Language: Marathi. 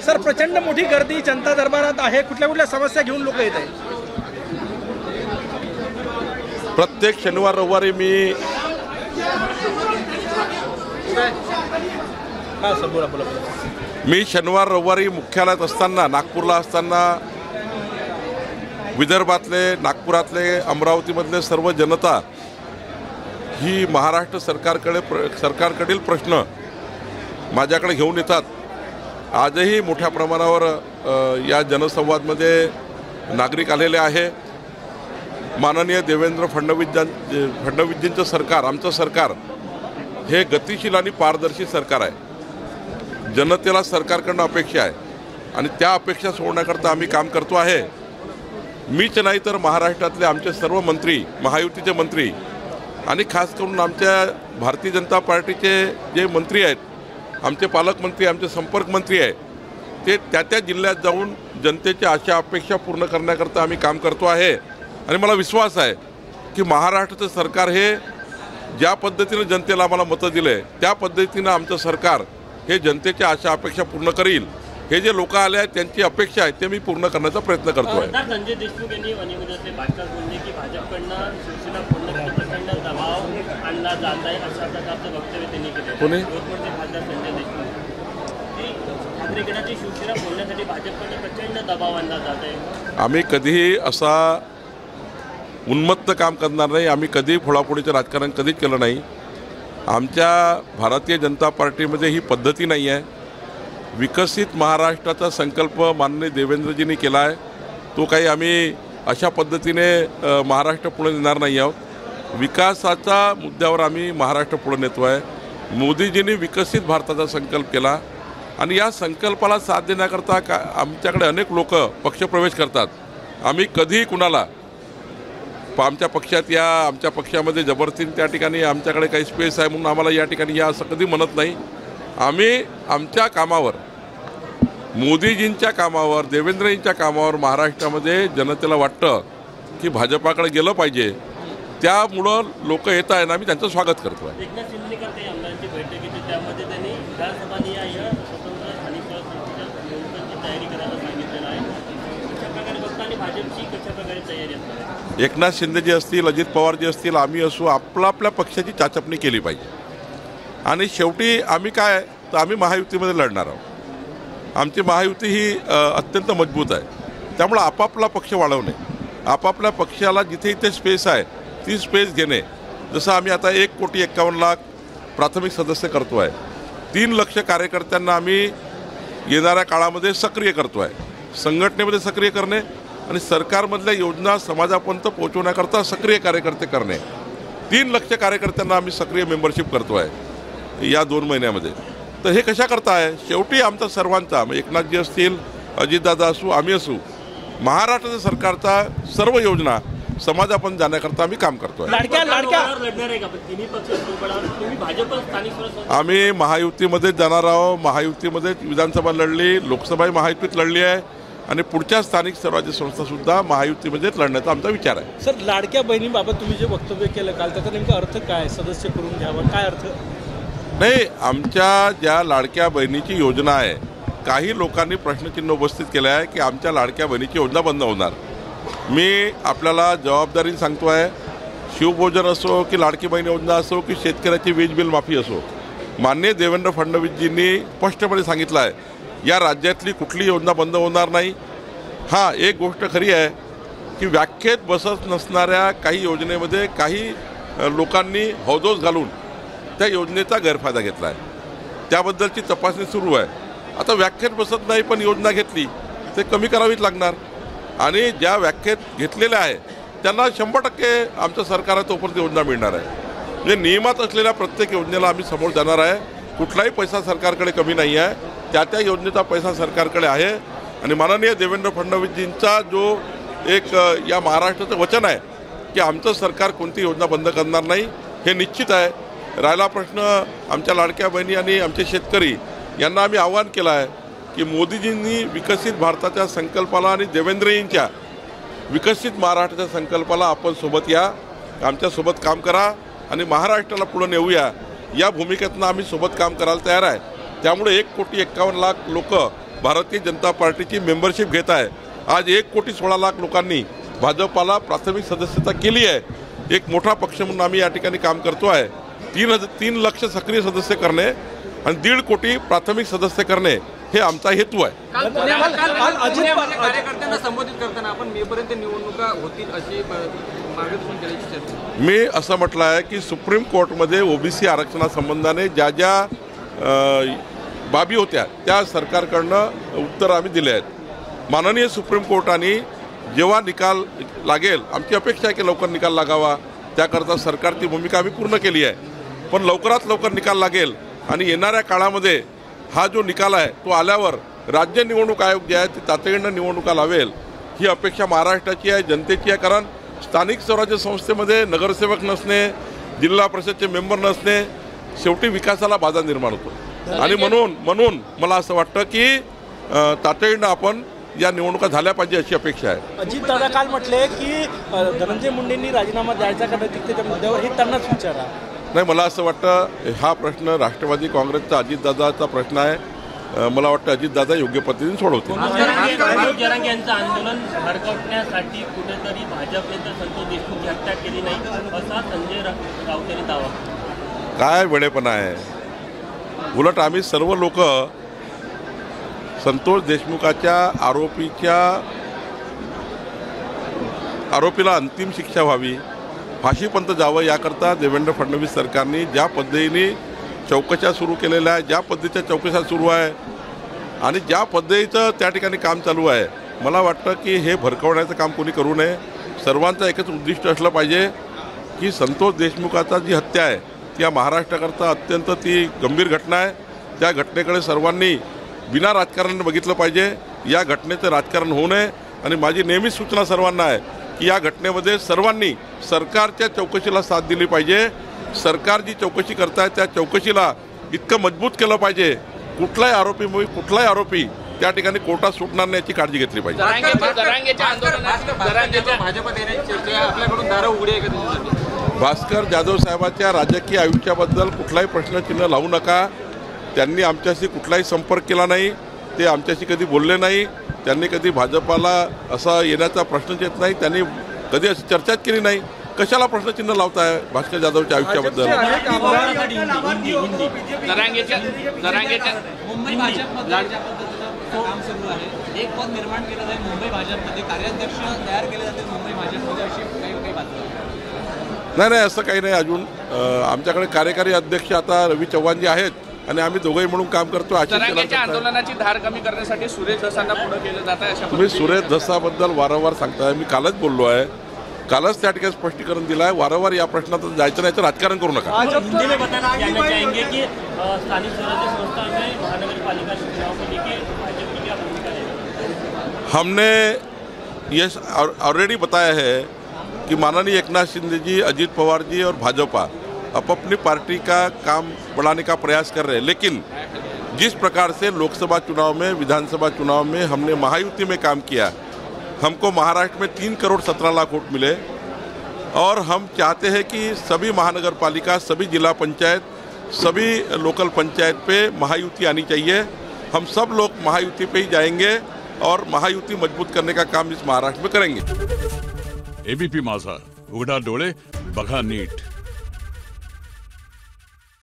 सर, प्रचंड मोठी गर्दी जनता दरबारात आहे, कुठल्या कुठल्या समस्या घेऊन लोक येत आहेत? प्रत्येक शनिवार रविवारी मी शनिवार रविवारी मुख्यालयात असताना, नागपूरला असताना विदर्भातले, नागपुरातले, अमरावतीमधले सर्व जनता ही महाराष्ट्र सरकारकडील प्रश्न माझ्याकडे घेऊन येतात। आजही मोठ्या प्रमाणावर या जनसंवादमध्ये नागरिक आलेले आहे। माननीय देवेंद्र फडणवीसजींचं सरकार, आमचं सरकार हे गतिशील आणि पारदर्शी सरकार आहे। जनतेला सरकारकडून अपेक्षा आहे आणि त्या अपेक्षा सोडण्याकरता आम्ही काम करतो आहे। मीच नाही तर महाराष्ट्रातले आमचे सर्व मंत्री, महायुतीचे मंत्री आणि खास करून आमच्या भारतीय जनता पार्टीचे जे मंत्री आहेत, आमचे पालकमंत्री, आमचे संपर्क मंत्री आहे, ते त्या जिल्ह्यात जाऊन जनतेच्या आशा अपेक्षा पूर्ण करण्याकरता आम्ही काम करतो आहे। आणि मला विश्वास आहे की महाराष्ट्राचं सरकार हे ज्या पद्धतीने जनतेला आम्हाला मतं दिले त्या पद्धतीनं आमचं सरकार हे जनतेच्या आशा अपेक्षा पूर्ण करील। हे जे लोक आले आहेत त्यांची अपेक्षा आहे ते मी पूर्ण करण्याचा प्रयत्न करतो आहे। संजय देशमुख यांनी वनिमध्यातले भाषणात बोलले की भाजपकडनं शिवसेना फोडण्यासाठी प्रचंड दबाव आणला जात आहे, अशा प्रकारचं वक्तव्य त्यांनी केलं। कोणी? खासदार संजय देशमुख ठाकरे गटाची शिवसेना फोडण्यासाठी भाजपकडनं प्रचंड दबाव आणला जात आहे। आम्ही कधीही असा उन्मत्त काम करणार नाही। आम्ही कधीही फोडाफोडीचं राजकारण कधीच केलं नाही। आमच्या भारतीय जनता पार्टीमध्ये ही पद्धती नाही आहे। विकसित महाराष्ट्राचा संकल्प माननीय देवेंद्रजींनी केला आहे, तो काही आम्ही अशा पद्धतीने महाराष्ट्र पुढे नेणार नाही आहोत। विकासाच्या मुद्द्यावर आम्ही महाराष्ट्र पुढे नेतो आहे। मोदीजींनी विकसित भारताचा संकल्प केला आणि या संकल्पाला साथ देण्याकरता आमच्याकडे अनेक लोक पक्षप्रवेश करतात। आम्ही कधीही कुणाला आमच्या पक्षात या, आमच्या पक्षामध्ये जबरदस्तीने त्या ठिकाणी आमच्याकडे काही स्पेस आहे म्हणून आम्हाला या ठिकाणी या असं कधी म्हणत नाही। आम्ही आमच्या कामावर, मोदीजींच्या कामावर, देवेंद्रजींच्या कामावर महाराष्ट्रामध्ये जनतेला वाटतं की भाजपाकडे गेलं पाहिजे, त्यामुळं लोक येत आहेत, आम्ही त्यांचं स्वागत करतो आहे। एकनाथ शिंदेकरते आमदारांची बैठक घेतली, त्यामध्ये त्यांनी विधानसभा स्वतंत्र स्थानिक स्वराज्य निवडणुकांची तयारी करायला सांगितलेलं आहे। कशा प्रकारे बघता आणि भाजपची कशा प्रकारे तयारी असणार आहे? एकनाथ शिंदेजी असतील, अजित पवारजी असतील, आम्ही असू, आपल्या पक्षाची चाचपणी केली पाहिजे आणि शेवटी आम्ही काय तर आम्ही महायुतीमध्ये लढणार आहोत। आमची महायुती ही अत्यंत मजबूत आहे, त्यामुळे आपापला पक्ष वाढवणे, आपापल्या पक्षाला जिथे इथे स्पेस आहे ती स्पेस घेणे। जसं आम्ही आता 1,51,00,000 प्राथमिक सदस्य करतो आहे, 3 लाख कार्यकर्त्यांना आम्ही येणाऱ्या काळामध्ये सक्रिय करतो आहे। संघटनेमध्ये सक्रिय करणे आणि सरकारमधल्या योजना समाजापर्यंत पोहोचवण्याकरता सक्रिय कार्यकर्ते करणे, 3 लाख कार्यकर्त्यांना आम्ही सक्रिय मेंबरशिप करतो आहे या 2 महिन्यामध्ये। तर हे कशा करता आहे, शेवटी आमचा सर्वांचा, एकनाथजी असतील, अजितदादा असू, आम्ही असू, महाराष्ट्र सरकारचा सर्व योजना समाजापर्यंत जाण्याकरता आम्ही काम करतो आहे। आम्ही महायुतीमध्ये जाणार आहोत। महायुतीमध्ये विधानसभा लढली, लोकसभा महायुतीत लढली आहे आणि पुढच्या स्थानिक स्वराज्य संस्थासुद्धा महायुतीमध्येच लढण्याचा आमचा विचार आहे। सर, लाडक्या बहिणीबाबत तुम्ही जे वक्तव्य केलं काल, त्याचा नेमका अर्थ काय? सदस्य करून घ्यावं, काय अर्थ? नाही, आमच्या ज्या लाडक्या बहिणीची योजना आहे, काही लोकांनी प्रश्नचिन्ह उपस्थित केलं आहे की आमच्या लाडक्या बहिणीची योजना बंद होणार। मी आपल्याला जबाबदारीने सांगतो आहे, शिवभोजन असो की लाडकी बहीण योजना असो की शेतकऱ्याची वीज बिल माफी असो, माननीय देवेंद्र फडणवीसजींनी स्पष्टपणे सांगितलं आहे या राज्यातली कुठली योजना बंद होणार नाही। हां, एक गोष्ट खरी आहे की व्याख्येत बसत नसणाऱ्या काही योजनेमध्ये काही लोकांनी हौदोस घालून त्या योजनेचा गैरफायदा घेतला आहे, त्याबद्दलची तपासणी सुरू आहे। आता व्याख्येत बसत नाही पण योजना घेतली ते कमी करावीच लागणार आणि ज्या व्याख्येत घेतलेल्या आहे त्यांना 100% आमचं सरकार तोपर्यंत योजना मिळणार आहे। म्हणजे नियमात असलेल्या प्रत्येक योजनेला आम्ही समोर जाणार आहे। कुठलाही पैसा सरकारकडे कमी नाही आहे, त्या योजनेचा पैसा सरकारकडे आहे आणि माननीय देवेंद्र फडणवीसजींचा जो एक या महाराष्ट्राचं वचन आहे की आमचं सरकार कोणती योजना बंद करणार नाही, हे निश्चित आहे। राहिला प्रश्न आमच्या लाडक्या बहिणी आणि आमचे शेतकरी यांना आम्ही आवाहन केलं आहे की मोदीजींनी विकसित भारताच्या संकल्पाला आणि देवेंद्रजींच्या विकसित महाराष्ट्राच्या संकल्पाला आपण सोबत या, आमच्यासोबत काम करा आणि महाराष्ट्राला पुढे नेऊया, या भूमिकेतनं आम्ही सोबत काम करायला तयार आहे। त्यामुळे 1,51,00,000 लोक भारतीय जनता पार्टीची मेंबरशिप घेत आहे. आज 1,16,00,000 लोकांनी भाजपाला प्राथमिक सदस्यता केली आहे. एक मोठा पक्ष म्हणून आम्ही या ठिकाणी काम करतो आहे. 3 लक्ष सक्रिय सदस्य करणे आणि 1.5 कोटी प्राथमिक सदस्य करणे हे आमचा हेतू आहे. कार्यकर्त्यांना संबोधित करताना आपण मेपर्यंत निवडणुका होतील अशी मार्गदर्शन केल्याची चर्चा. मी असं म्हटलं आहे की सुप्रीम कोर्टमध्ये ओबीसी आरक्षणासंबंधाने ज्या ज्या बाबी होत्या त्या सरकारकडनं उत्तर आम्ही दिले आहेत. माननीय सुप्रीम कोर्टाने जेव्हा निकाल लागेल, आमची अपेक्षा आहे की लवकर निकाल लागावा, त्याकरता सरकारची भूमिका आम्ही पूर्ण केली आहे. पण लवकरात लवकर निकाल लागेल आणि येणाऱ्या काळामध्ये हा जो निकाल आहे तो आल्यावर राज्य निवडणूक आयोग जे आहे ते तातडीनं निवडणुका लावेल ही अपेक्षा महाराष्ट्राची आहे, जनतेची आहे. कारण स्थानिक स्वराज्य संस्थेमध्ये नगरसेवक नसणे, जिल्हा परिषदचे मेंबर नसणे शेवटी विकासाला बाधा निर्माण होतो. आणि म्हणून मला असं वाटतं की तातडीनं आपण या निवडणुका झाल्या पाहिजे अशी अपेक्षा आहे. अजितदादा काल म्हटले की धनंजय मुंडेंनी राजीनामा द्यायचा का नैतिकतेच्या मुद्द्यावर हे त्यांनाच विचारा. नाही, मला असं वाटतं हा प्रश्न राष्ट्रवादी काँग्रेसचा अजितदादाचा प्रश्न आहे. मला वाटतं अजितदादा योग्य पद्धतीने सोडवतील. मनोज जरांगे यांचं आंदोलन भडकवण्यासाठी कुठेतरी भाजपने तर संतोष देशमुखची हत्या केली नाही असा संजय राऊत यांनी दावा. काय वेडेपणा आहे. उलट आम्ही सर्व लोक संतोष देशमुखाच्या आरोपीला अंतिम शिक्षा व्हावी, फाशीपर्यंत जावं याकरता देवेंद्र फडणवीस सरकारने ज्या पद्धतीने चौकशा सुरू केलेल्या आहे, ज्या पद्धतीच्या चौकशा सुरू आहे आणि ज्या पद्धतीचं त्या ठिकाणी काम चालू आहे, मला वाटतं की हे भडकवण्याचं काम कोणी करू नये. सर्वांचं एकच उद्दिष्ट असलं पाहिजे की संतोष देशमुखाचा जी हत्या आहे ती या महाराष्ट्राकरता अत्यंत ती गंभीर घटना आहे. त्या घटनेकडे सर्वांनी बिना राजकारणाने बघितलं पाहिजे. या घटनेचं राजकारण होऊ नये आणि माझी नेहमीच सूचना सर्वांना आहे की या घटनेमध्ये सर्वांनी सरकारच्या चौकशीला साथ दिली पाहिजे. सरकार जी चौकशी करताय त्या चौकशीला इतकं मजबूत केलं पाहिजे कुठलाही आरोपी त्या ठिकाणी कोर्टात सुटणार नाही याची काळजी घेतली पाहिजे. आपल्याकडून दारं उघडी आहे का तुमच्यासाठी? भास्कर जाधव साहेबांच्या राजकीय आयुष्याबद्दल कुठलाही प्रश्नचिन्ह लावू नका. त्यांनी आमच्याशी कुठलाही संपर्क केला नाही, ते आमच्याशी कधी बोलले नाही, त्यांनी कधी भाजपाला असा येण्याचा प्रश्नच येत नाही, त्यांनी कधी अशी चर्चाच केली नाही. कशाला प्रश्नचिन्ह लावताय भास्कर जाधवच्या आयुष्याबद्दल? मुंबई भाजपमध्ये काम सुरू आहे. एक पद निर्माण केलं जाईल मुंबई भाजपमध्ये, कार्याध्यक्ष तयार केले जातील मुंबई भाजपमध्ये अशी काही बातमी नाही, असं काही नाही. अजून आमच्याकडे कार्यकारी अध्यक्ष आता रवी चव्हाणजी आहेत आणि आम्ही दोघंही म्हणून काम करतो. आंदोलनाची धार कमी करण्यासाठी सुरेश धसांना पुढे केलं जात आहे. तुम्ही सुरेश धसाबद्दल वारंवार सांगताय. मी कालच बोललो आहे, कालच त्या ठिकाणी स्पष्टीकरण दिलं आहे. वारंवार या प्रश्नात जायचं नाही तर राजकारण करू नका. हिंदी में बताना चाहेंगे कि स्थानीय स्वराज्य संस्था में महानगरपालिका चुनाव को लेकर भाजपा की क्या भूमिका है? हमने ये ऑलरेडी बताया है कि माननीय एकनाथ शिंदे जी, अजीत पवार जी और भाजपा अपनी पार्टी का काम बढ़ाने का प्रयास कर रहे हैं. लेकिन जिस प्रकार से लोकसभा चुनाव में, विधानसभा चुनाव में हमने महायुति में काम किया, हमको महाराष्ट्र में 3 करोड़ 17 लाख वोट मिले और हम चाहते हैं कि सभी महानगर पालिका, सभी जिला पंचायत, सभी लोकल पंचायत पे महायुति आनी चाहिए. हम सब लोग महायुति पे ही जाएंगे और महायुति मजबूत करने का काम इस महाराष्ट्र में करेंगे. एबीपी माझा, उघडा डोळे बघा नीट.